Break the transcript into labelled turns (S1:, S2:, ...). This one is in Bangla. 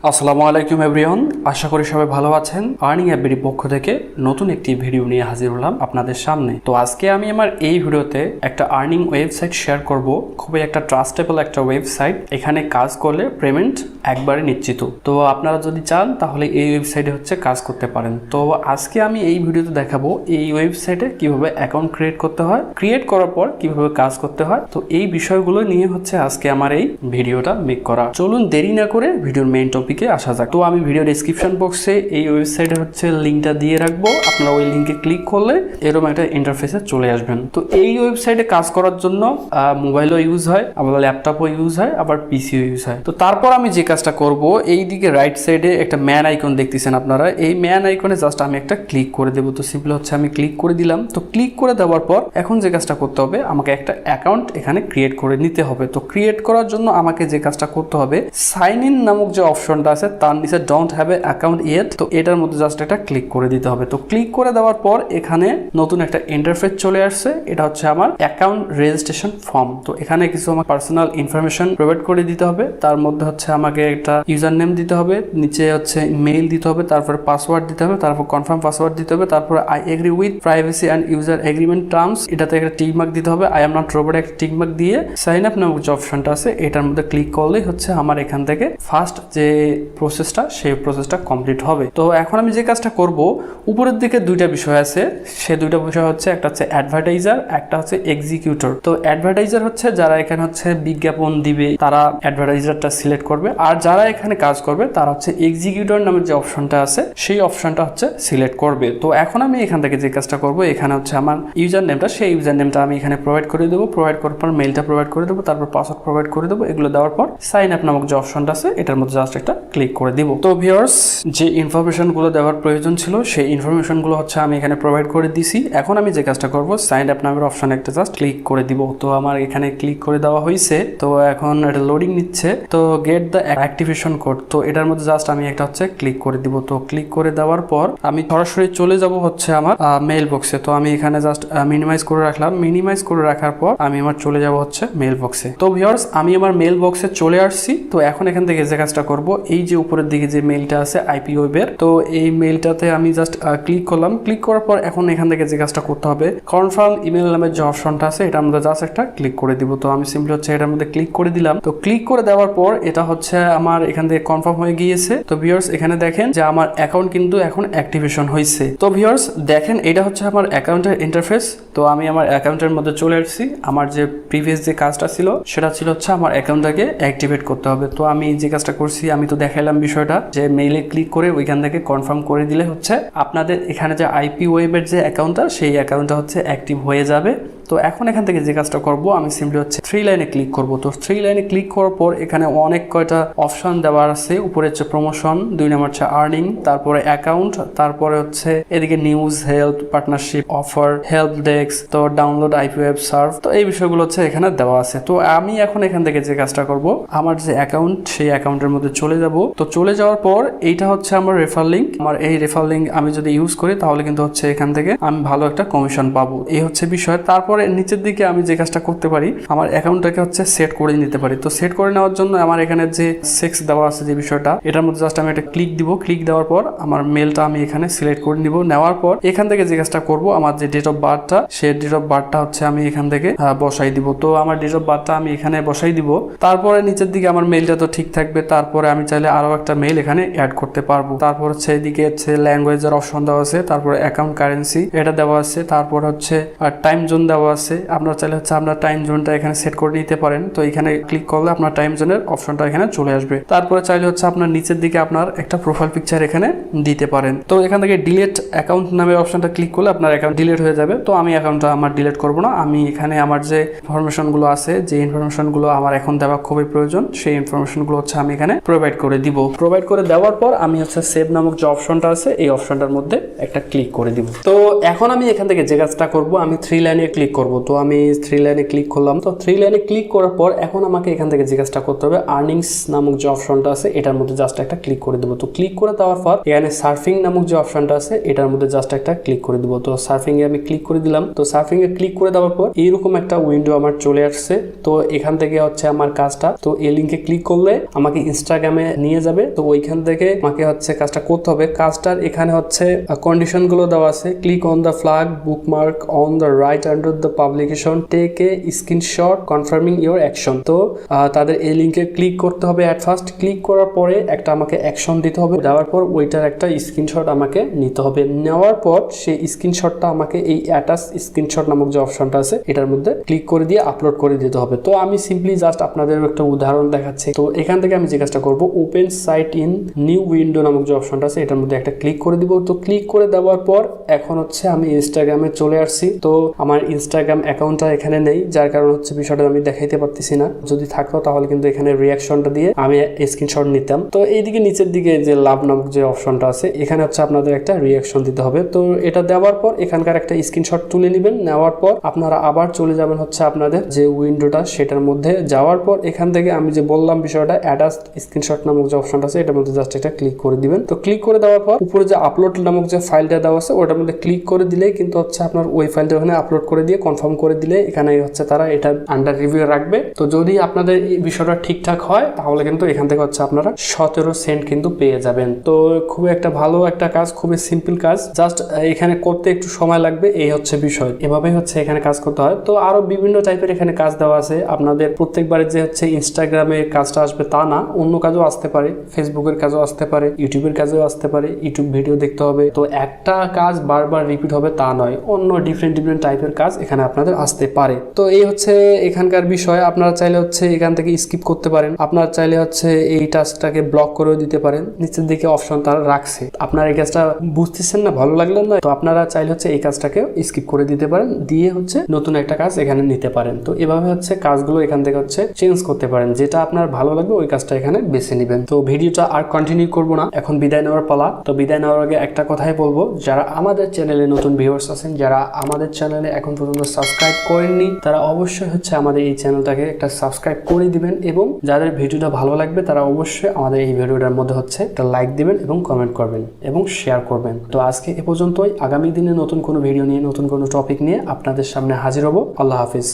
S1: আসসালামু আলাইকুম এভরিওয়ান, আশা করি সবাই ভালো আছেন। আর্নিং অ্যাপের পক্ষ থেকে নতুন একটি ভিডিও নিয়ে হাজির হলাম আপনাদের সামনে। তো আজকে আমি আমার এই ভিডিওতে একটা আর্নিং ওয়েবসাইট শেয়ার করব, খুবই একটা ট্রাস্টেবল একটা ওয়েবসাইট। এখানে কাজ করলে পেমেন্ট একবারে নিশ্চিত। তো আপনারা যদি চান তাহলে এই ওয়েবসাইটে কাজ করতে পারেন। তো আজকে আমি এই ভিডিওতে দেখাবো এই ওয়েবসাইটে কিভাবে অ্যাকাউন্ট ক্রিয়েট করতে হয়, ক্রিয়েট করার পর কিভাবে কাজ করতে হয়। তো এই বিষয়গুলো নিয়ে আজকে আমার এই ভিডিওটা মেক করা। চলুন দেরি না করে ভিডিওর মেইন টপিকে আসা যাক। তো আমি ভিডিও ডেসক্রিপশন বক্সে এই ওয়েবসাইটের লিঙ্কটা দিয়ে রাখবো। আপনারা ওই লিঙ্কে ক্লিক করলে এরকম একটা ইন্টারফেসে চলে আসবেন। তো এই ওয়েবসাইটে কাজ করার জন্য মোবাইলও ইউজ হয়, আবার ল্যাপটপও ইউজ হয়, আবার পিসিও ইউজ হয়। তো তারপর আমি যে কাজটা করব, এই দিকে রাইট সাইডে একটা ম্যান আইকন দেখতেছেন আপনারা, এই ম্যান আইকনে জাস্ট আমি একটা ক্লিক করে দেবো। তো সিম্পল আমি ক্লিক করে দিলাম। তো ক্লিক করে দেওয়ার পর এখন যে কাজটা করতে হবে, আমাকে একটা অ্যাকাউন্ট এখানে ক্রিয়েট করে নিতে হবে। তো ক্রিয়েট করার জন্য আমাকে যে কাজটা করতে হবে, সাইন ইন নামক যে অপশনটা আছে তার নিচে don't have a account yet, তো এটার মধ্যে জাস্ট একটা ক্লিক করে দিতে হবে। তো ক্লিক করে দেওয়ার পর এখানে নতুন একটা ইন্টারফেস চলে আসছে। এটা আমার অ্যাকাউন্ট রেজিস্ট্রেশন ফর্ম। তো এখানে কিছু আমার পার্সোনাল ইনফরমেশন প্রোভাইড করে দিতে হবে। তার মধ্যে আমাকে একটা ইউজার নেম দিতে হবে, নিচে মেইল দিতে হবে, তারপর পাসওয়ার্ড দিতে হবে, তারপর কনফার্ম পাসওয়ার্ড দিতে হবে, তারপর I agree with privacy and user agreement terms, এটাতে একটা টিক মার্ক দিতে হবে। আই এম নট রোবট একটা টিক মার্ক দিয়ে সাইন আপ নামক যে অপশনটা আছে এটার মধ্যে ক্লিক করলেই আমার এখান থেকে ফার্স্ট যে প্রসেসটা, সেই প্রসেসটা কমপ্লিট হবে। তো এখন আমি যে কাজটা করব, উপরের দিকে দুইটা বিষয় আছে, সে দুইটা বিষয় একটা অ্যাডভার্টাইজার, একটা এক্সিকিউটর। তো অ্যাডভার্টাইজার যারা এখানে বিজ্ঞাপন দিবে, তারা অ্যাডভার্টাইজারটা সিলেক্ট করবে, আর যারা এখানে কাজ করবে তারা এক্সিকিউটর নামের যে অপশনটা আছে সেই অপশনটা সিলেক্ট করবে। তো এখন আমি এখান থেকে যে কাজটা করব, এখানে আমার ইউজার নেমটা, সেই ইউজার নেমটা আমি এখানে প্রোভাইড করে দেবো। প্রোভাইড করার পর মেইলটা প্রোভাইড করে দেবো, তারপর পাসওয়ার্ড প্রোভাইড করে দেবো। এগুলো দেওয়ার পর সাইন আপ নামক যে অপশনটা আছে এটার মধ্যে জাস্ট একটা ক্লিক করে দিব। তো ভিউয়ার্স, যে ইনফরমেশনগুলো দেওয়ার প্রয়োজন ছিল সেই ইনফরমেশনগুলো আমি এখানে প্রোভাইড করে দিছি। এখন আমি যে কাজটা করব, সাইন আপ নামের অপশনে একটা জাস্ট ক্লিক করে দিব। তো আমার এখানে ক্লিক করে দেওয়া হয়েছে। তো এখন এটা লোডিং নিচ্ছে। তো গেট দ্য অ্যাক্টিভেশন কোড, তো এটার মধ্যে জাস্ট আমি একটা ক্লিক করে দিব। তো ক্লিক করে দেওয়ার পর আমি সরাসরি চলে যাব আমার মেইল বক্সে। তো আমি এখানে জাস্ট মিনিমাইজ করে রাখলাম। মিনিমাইজ করে রাখার পর আমি চলে যাব মেইল বক্সে। তো ভিউয়ার্স, আমি আমার মেইল বক্সে চলে আসছি। তো এখন এখান থেকে যে কাজটা করব, এই যে উপরের দিকে যে মেইলটা আছে আইপি ওয়েবের, তো এই মেইলটাতে আমি জাস্ট ক্লিক করলাম। ক্লিক করার পর এখন এখান থেকে যে কাজটা করতে হবে, কনফার্ম ইমেল নামের যে অপশনটা আছে এটার মধ্যে জাস্ট একটা ক্লিক করে দিব। তো আমি সিম্পলি এটার মধ্যে ক্লিক করে দিলাম। তো ক্লিক করে দেওয়ার পর এটা আমার এখান থেকে কনফার্ম হয়ে গিয়েছে। তো ভিউয়ার্স, এখানে দেখেন যে আমার অ্যাকাউন্ট কিন্তু এখন অ্যাক্টিভেশন হয়েছে। তো ভিউয়ার্স দেখেন, এটা আমার অ্যাকাউন্টের ইন্টারফেস। তো আমি আমার অ্যাকাউন্টের মধ্যে চলে আসছি। আমার যে প্রিভিয়াস যে কাজটা ছিল সেটা ছিল আমার অ্যাকাউন্টটাকে অ্যাক্টিভেট করতে হবে। তো আমি যে কাজটা করছি, আমি তো দেখাইলাম বিষয়টা, যে মেইলে ক্লিক করে ওইখান থেকে কনফার্ম করে দিলে আপনাদের এখানে যে আইপি ওয়েবের যে অ্যাকাউন্টটা, সেই অ্যাকাউন্টটা অ্যাক্টিভ হয়ে যাবে। তো এখন এখান থেকে যে কাজটা করব, আমি সিম্পলি 3 লাইনে ক্লিক করব। তো 3 লাইনে ক্লিক করার পর এখানে অনেক কয়টা অপশন দেওয়া আছে। উপরে প্রমোশন, 2 নম্বর আর্নিং, তারপরে অ্যাকাউন্ট, তারপরে এদিকে news, help, partnership, offer, help desk, তো ডাউনলোড আইপি ওয়েব সার্ভ। তো এই বিষয়গুলো এখানে দেওয়া আছে। তো আমি এখন এখান থেকে যে কাজটা করব, আমার যে অ্যাকাউন্ট, সেই অ্যাকাউন্টের মধ্যে চলে যাব। তো চলে যাওয়ার পর এইটা আমার রেফার লিঙ্ক। আমার এই রেফার লিঙ্ক আমি যদি ইউজ করি তাহলে কিন্তু এখান থেকে আমি ভালো একটা কমিশন পাবো। এই বিষয়। তারপরে নিচের দিকে আমি যে কাজটা করতে পারি, আমার অ্যাকাউন্টটাকে সেট করে নিতে পারি। তো সেট করে নেওয়ার জন্য আমার এখানে যে সেক্স দেওয়া আছে যে বিষয়টা, এটার মধ্যে জাস্ট আমি একটা ক্লিক দিব। ক্লিক দেওয়ার পর আমার মেলটা আমি এখানে সিলেক্ট করে নিব। নেওয়ার পর এখান থেকে যে কাজটা করব, আমার যে ডেট অফ বার্থটা, সেই ডেট অফ বার্থটা আমি এখান থেকে বসাই দিব। তো আমার ডেট অফ বার্থটা আমি এখানে বসাই দিব। তারপরে নিচের দিকে আমার মেলটা তো ঠিক থাকবে। তারপরে আমি চাইলে আরো একটা মেল এখানে অ্যাড করতে পারবো। তারপর এদিকে ল্যাঙ্গুয়েজের অপশন দেওয়া আছে, তারপরে অ্যাকাউন্ট কারেন্সি এটা দেওয়া আছে, তারপর টাইম জোন দেওয়া আছে। আপনারা চাইলে আপনার টাইম জোনটা এখানে সেট করে নিতে পারেন। তো এখানে ক্লিক করলে আপনার টাইম জোনের অপশনটা এখানে চলে আসবে। তারপরে চাইলে আপনার নিচের দিকে আপনার একটা প্রোফাইল পিকচার এখানে দিতে পারেন। তো এখান থেকে ডিলিট অ্যাকাউন্ট নামের অপশনটা ক্লিক করলে আপনার অ্যাকাউন্ট ডিলিট হয়ে যাবে। তো আমি অ্যাকাউন্টটা আমার ডিলিট করব না। আমি এখানে আমার যে ইনফরমেশনগুলো আছে, যে ইনফরমেশনগুলো আমার এখন দেওয়া খুবই প্রয়োজন, সেই ইনফরমেশনগুলো আমি এখানে প্রোভাইড করে দিব। প্রোভাইড করে দেওয়ার পর আমি সেভ নামক যে অপশনটা আছে এই অপশনটার মধ্যে একটা ক্লিক করে দিব। তো এখন আমি এখান থেকে যে কাজটা করব, আমি 3 লাইনে ক্লিক করব। তো আমি 3 লাইনে ক্লিক করলাম। তো 3 লাইনে ক্লিক করার পর এখন আমাকে এখান থেকে যে কাজটা করতে হবে, আর্নিংস নামক যে অপশনটা আছে এটার মধ্যে জাস্ট একটা ক্লিক করে দেবো। তো ক্লিক করে দেওয়ার পর এখানে সার্ফিং নামক যে অপশনটা আছে এটার মধ্যে জাস্ট একটা ক্লিক করে দেবো। তো সার্ফিং এ আমি ক্লিক করে দিলাম। তো সার্ফিং এ ক্লিক করে দেওয়ার পর এইরকম একটা উইন্ডো আমার চলে আসছে। তো এখান থেকে হচ্ছে আমার কাজটা, তো এই লিঙ্কে ক্লিক করলে আমাকে ইনস্টাগ্রামে নিয়ে যাবে। তো ওইখান থেকে আমাকে হচ্ছে কাজটা করতে হবে। কাজটার এখানে হচ্ছে কন্ডিশন গুলো দেওয়া আছে, click on the flag bookmark on the right under the publication, take a screenshot confirming your action. তো তাদের এই লিঙ্কে ক্লিক করতে হবে। অ্যাট ফার্স্ট ক্লিক করার পরে একটা আমাকে অ্যাকশন দিতে হবে, দেওয়ার পর ওইটার একটা স্ক্রিনশট আমাকে নিতে হবে। নেওয়ার পর সেই স্ক্রিনশটটা আমাকে এই অ্যাটাচ স্ক্রিনশট নামক যে অপশনটা আছে এটার মধ্যে ক্লিক করে দিয়ে আপলোড করে দিতে হবে। তো আমি সিম্পলি জাস্ট আপনাদের একটা উদাহরণ দেখাচ্ছি। তো এখান থেকে আমি যে কাজটা করব, open site in new window নামক যে অপশনটা আছে এটার মধ্যে একটা ক্লিক করে দিব। তো ক্লিক করে দেওয়ার পর এখন হচ্ছে আমি ইনস্টাগ্রামে চলে আসছি। তো আমার ইনস্টাগ্রাম অ্যাকাউন্টটা এখানে নেই, যার কারণ হচ্ছে বিষয়টা আমি দেখাইতে পারতেছি না। যদি থাকতো তাহলে কিন্তু এখানে রিয়াকশনটা দিয়ে আমি স্ক্রিনশট নিতাম। তো এইদিকে নিচের দিকে যে লাভ নামক যে অপশনটা আছে এখানে হচ্ছে আপনাদের একটা রিয়াকশন দিতে হবে। তো এটা দেওয়ার পর এখানকার একটা স্ক্রিনশট তুলে নেবেন। নেওয়ার পর আপনারা আবার চলে যাবেন হচ্ছে আপনাদের যে উইন্ডোটা সেটার মধ্যে। যাওয়ার পর এখান থেকে আমি যে বললাম বিষয়টা, অ্যাটাচ স্ক্রিনশট নামক যে অপশনটা আছে এটার মধ্যে জাস্ট একটা ক্লিক করে দিবেন। তো ক্লিক করে দেওয়ার পর উপরে যে আপলোড নামক যে ফাইলটা দেওয়া আছে ওটার মধ্যে ক্লিক করে দিলেই কিন্তু হচ্ছে আপনার ওই ফাইলটা ওখানে আপলোড করে দিয়ে কনফার্ম করে দিলে এখানে হচ্ছে তারা এটা আন্ডার রিভিউ রাখবে। তো যদি আপনাদের এই বিষয়টা ঠিকঠাক হয় তাহলে কিন্তু এখান থেকে হচ্ছে আপনারা 17 সেন্ট কিন্তু পেয়ে যাবেন। তো খুবই একটা ভালো একটা কাজ, খুবই সিম্পল কাজ, জাস্ট এখানে করতে একটু সময় লাগবে, এই হচ্ছে বিষয়। এভাবেই হচ্ছে এখানে কাজ করতে হয়। তো আরো বিভিন্ন টাইপের এখানে কাজ দেওয়া আছে। আপনাদের প্রত্যেকবারে যে হচ্ছে ইনস্টাগ্রামে কাজটা আসবে তা না, অন্য কাজও আসতে পারে, ফেসবুকের কাজও আসতে পারে, ইউটিউবের কাজও আসতে পারে, ইউটিউব ভিডিও দেখতে হবে। তো একটা কাজ বারবার রিপিট হবে তা নয়, অন্য ডিফারেন্ট টাইপের কাজ এখানে আপনাদের আসতে পারে। তো এই হচ্ছে এখানকার বিষয়। আপনারা চাইলে হচ্ছে এখান থেকে স্কিপ করতে পারেন, আপনারা চাইলে হচ্ছে এই টাস্কটাকে ব্লক করেও দিতে পারেন। নিচের দিকে অপশন তারা রাখছে, আপনারা এই কাজটা বুঝতেছেন না, ভালো লাগলো না, তো আপনারা চাইলে হচ্ছে এই কাজটাকে স্কিপ করে দিতে পারেন, দিয়ে হচ্ছে নতুন একটা কাজ এখানে নিতে পারেন। তো এভাবে হচ্ছে কাজগুলো এখান থেকে হচ্ছে চেঞ্জ করতে পারেন, যেটা আপনার ভালো লাগবে ওই কাজটা এখানে বেছে নেবেন। তো ভিডিওটা আর কন্টিনিউ করবো না, এখন বিদায় নেওয়ার পালা। তো বিদায় নেওয়ার আগে একটা কথাই বলবো, যারা আমাদের চ্যানেলে নতুন ভিউয়ার্স আছেন, যারা আমাদের চ্যানেলে এখন পর্যন্ত সাবস্ক্রাইব করেননি, তারা অবশ্যই হচ্ছে আমাদের এই চ্যানেলটাকে একটা সাবস্ক্রাইব করে দিবেন, এবং যাদের ভিডিওটা ভালো লাগবে তারা অবশ্যই আমাদের এই ভিডিওটার মধ্যে হচ্ছে একটা লাইক দিবেন এবং কমেন্ট করবেন এবং শেয়ার করবেন। তো আজকে এ পর্যন্তই। আগামী দিনে নতুন কোনো ভিডিও নিয়ে, নতুন কোনো টপিক নিয়ে আপনাদের সামনে হাজির হব। আল্লাহ হাফিজ।